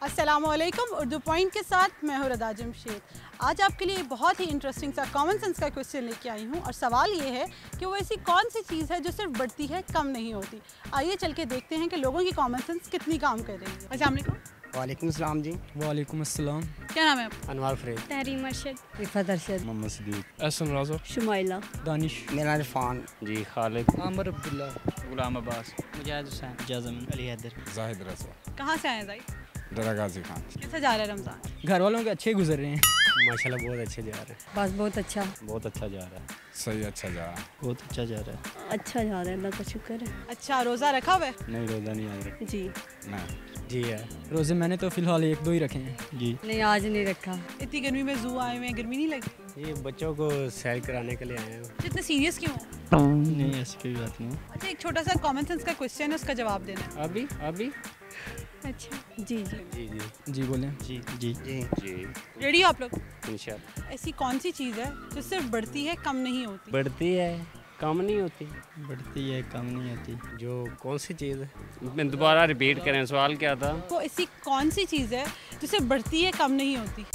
अस्सलामुअलैकुम। उर्दू पॉइंट के साथ मैं हूँ रदा जमशेद। आज आपके लिए बहुत ही इंटरेस्टिंग सा कॉमन सेंस का क्वेश्चन लेके आई हूँ और सवाल ये है कि वो ऐसी कौन सी चीज़ है जो सिर्फ बढ़ती है कम नहीं होती। आइए चल के देखते हैं कि लोगों की कॉमन सेंस कितनी काम कर रही है। अस्सलाम वालेकुम। वालेकुम अस्सलाम जी। वालेकुम अस्सलाम। क्या नाम है आपका? अनवार फरीद। तहरीम अरशद, इफ़त अरशद, मोहम्मद सदीक, एहसन राजा, शुमाइला, दानिश, मेरा इरफान जी खालिद, आमर अब्दुल्ला, गुलाम अब्बास, मुजाहिद हुसैन, जाज़म, अली हैदर, जाहिद रज़ा। कहाँ से आए जाई? डरा गाजी खान। कैसा जा रहा है रमज़ान? घर वालों के अच्छे गुजर रहे हैं। माशाल्लाह बहुत अच्छे जा रहे हैं। बस बहुत अच्छा जा रहा है, सही अच्छा जा रहा है। बहुत अच्छा जा रहा है। अच्छा जा रहा है, अल्लाह का शुक्र है। अच्छा, रोज़ा रखा हुआ है? नहीं, रोज़ा नहीं आ रहा। जी नहीं जी है। रोज़े मैंने तो फ़िलहाल 1-2 ही रखे हैं। जी नहीं, आज नहीं रखा। इतनी गर्मी में ज़ू आए हुए हैं, गर्मी नहीं लगी? ये बच्चों को सैर कराने के लिए आए हैं। इतने सीरियस क्यों हो? नहीं, ऐसी कोई बात नहीं। अच्छा, एक छोटा सा कॉमन सेंस का क्वेश्चन है, उसका जवाब देना है। अभी अच्छा जी जी जी जी बोलें। जी जी जी जी रेडी हो आप लोग? इंशाल्लाह। ऐसी कौन सी चीज़ है जो सिर्फ बढ़ती है कम नहीं होती? बढ़ती है कम नहीं होती। बढ़ती है कम नहीं होती। जो कौन सी चीज़ है? मैं दोबारा रिपीट करें, सवाल क्या था? वो ऐसी कौन सी चीज़ है जो सिर्फ बढ़ती है कम नहीं होती?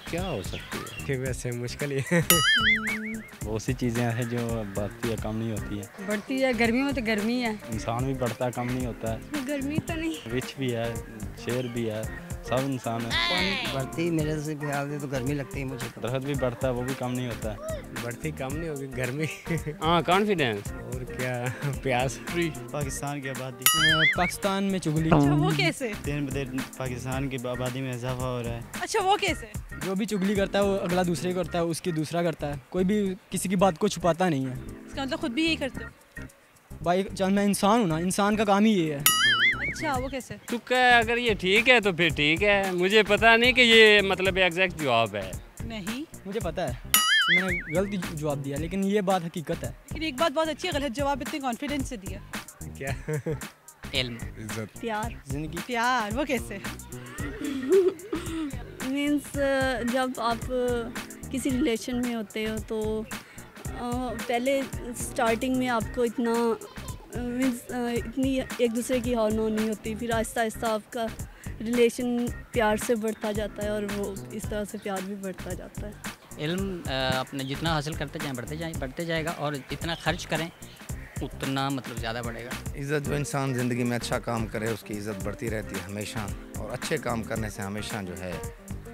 क्या हो सकती है? कि वैसे मुश्किल ही है। बहुत सी चीज़ें हैं जो बढ़ती है कम नहीं होती है। बढ़ती है गर्मी में तो गर्मी है। इंसान भी बढ़ता है कम नहीं होता है। गर्मी तो नहीं। रिच भी है, शेर भी है, सब इंसान है। बढ़ती मेरे से ख्याल से तो गर्मी लगती है मुझे तो। दरख्त भी बढ़ता है, वो भी कम नहीं होता है। बढ़ती कम नहीं होगी गर्मी। हाँ, कॉन्फिडेंस। और क्या प्यास। पाकिस्तान की आबादी पाकिस्तान में चुगली। अच्छा, वो कैसे? दिन ब दिन पाकिस्तान की आबादी में इजाफा हो रहा है। अच्छा, वो कैसे? जो भी चुगली करता है वो अगला दूसरे करता है, उसकी दूसरा करता है। कोई भी किसी की बात को छुपाता नहीं है। इसका मतलब खुद भी यही करते हो? भाई चाहे मैं इंसान हूँ ना, इंसान का काम ही ये है। अच्छा, वो कैसे? तुक्का है, अगर ये ठीक है तो फिर ठीक है। मुझे पता नहीं कि ये मतलब एग्जैक्ट जवाब है। नहीं, मुझे पता है, मैंने गलत जवाब दिया, लेकिन ये बात हकीकत है। लेकिन एक बात बहुत अच्छी है, गलत जवाब इतने कॉन्फिडेंस से दिया। क्या? इल्म, इज्जत। प्यार जिंदगी। प्यार, वो कैसे? मीन्स जब आप किसी रिलेशन में होते हो तो पहले स्टार्टिंग में आपको इतना मीन्स इतनी एक दूसरे की हाव नहीं होती, फिर आहिस्ता आहिस्ता आपका रिलेशन प्यार से बढ़ता जाता है और वो इस तरह से प्यार भी बढ़ता जाता है। इल्म अपने जितना हासिल करते जाएं बढ़ते जाएगा, और जितना खर्च करें उतना मतलब ज़्यादा बढ़ेगा। इज़्ज़त, जो इंसान ज़िंदगी में अच्छा काम करे उसकी इज़्ज़त बढ़ती रहती है हमेशा, और अच्छे काम करने से हमेशा जो है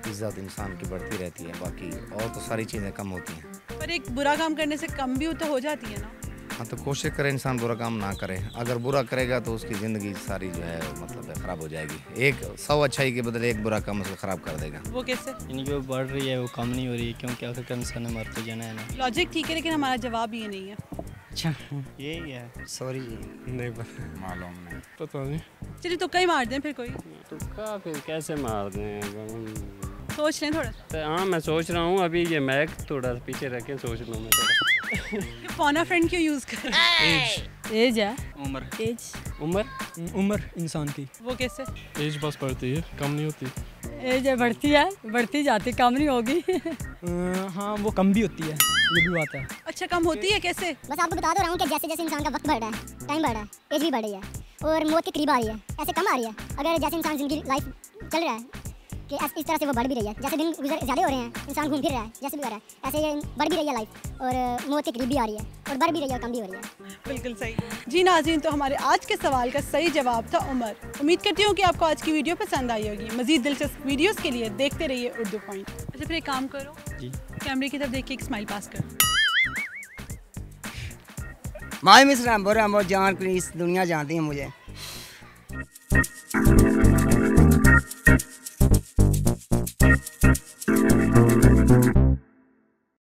इज़्ज़त इंसान की बढ़ती रहती है। बाकी और तो सारी चीज़ें कम होती हैं। पर एक बुरा काम करने से कम भी तो हो जाती है ना? हाँ, तो कोशिश करे इंसान बुरा काम ना करे। अगर बुरा करेगा तो उसकी ज़िंदगी सारी जो है मतलब ख़राब हो जाएगी। 100 अच्छाई के बदले 1 बुरा काम उसको ख़राब कर देगा। वो कैसे? यानी जो बढ़ रही है वो कम नहीं हो रही है, क्योंकि आखिर इंसान ने मरते जाना है ना। लॉजिक ठीक है, लेकिन हमारा जवाब ये नहीं है। अच्छा, यही है। सॉरी जी, नहीं पता। मालूम नहीं। पता नहीं। चलिए तुक्का ही मार दें फिर कोई। तुक्का फिर कैसे मार दें? सोच लें थोड़ा। तो हाँ, मैं सोच रहा हूँ। अभी ये मैक थोड़ा पीछे रख के सोच लूँ मैं थोड़ा। फोना फ्रेंड क्यों यूज़ कर? एज है। उम्र। एज। उम्र इंसान की। वो कैसे? एज बस बढ़ती है, कम नहीं होती। एज है, बढ़ती जाती, कम नहीं होगी। हाँ, वो कम भी होती है, ये भी बात है। अच्छा, कम होती है कैसे? बस आपको बता दो रहा हूँ कि जैसे जैसे इंसान का वक्त बढ़ रहा है, टाइम बढ़ रहा है, एज भी बढ़ रही है और मौत के करीब आ रही है, ऐसे कम आ रही है। अगर जैसे इंसान जिंदगी लाइफ चल रहा है कि इस तरह से वो बढ़ भी रही है, जैसे दिन गुजर ज़्यादा हो रहे हैं, इंसान घूम फिर रहा है, जैसे भी कर रहा है ऐसे ये बढ़ भी रही है लाइफ, और मौत के करीब भी आ रही है, और बढ़ भी रही है और कम भी हो रही है। बिल्कुल सही जी नाज़रीन, तो हमारे आज के सवाल का सही जवाब था उम्र। उम्मीद करती हूँ कि आपको आज की वीडियो पसंद आई होगी। मज़ीद दिलचस्प वीडियोस के लिए देखते रहिए उर्दू पॉइंट। अच्छा, फिर एक काम करो जी, कैमरे की तरफ देख के एक स्माइल पास करो। माय मिस्र बहुत जान इस दुनिया जानती है मुझे।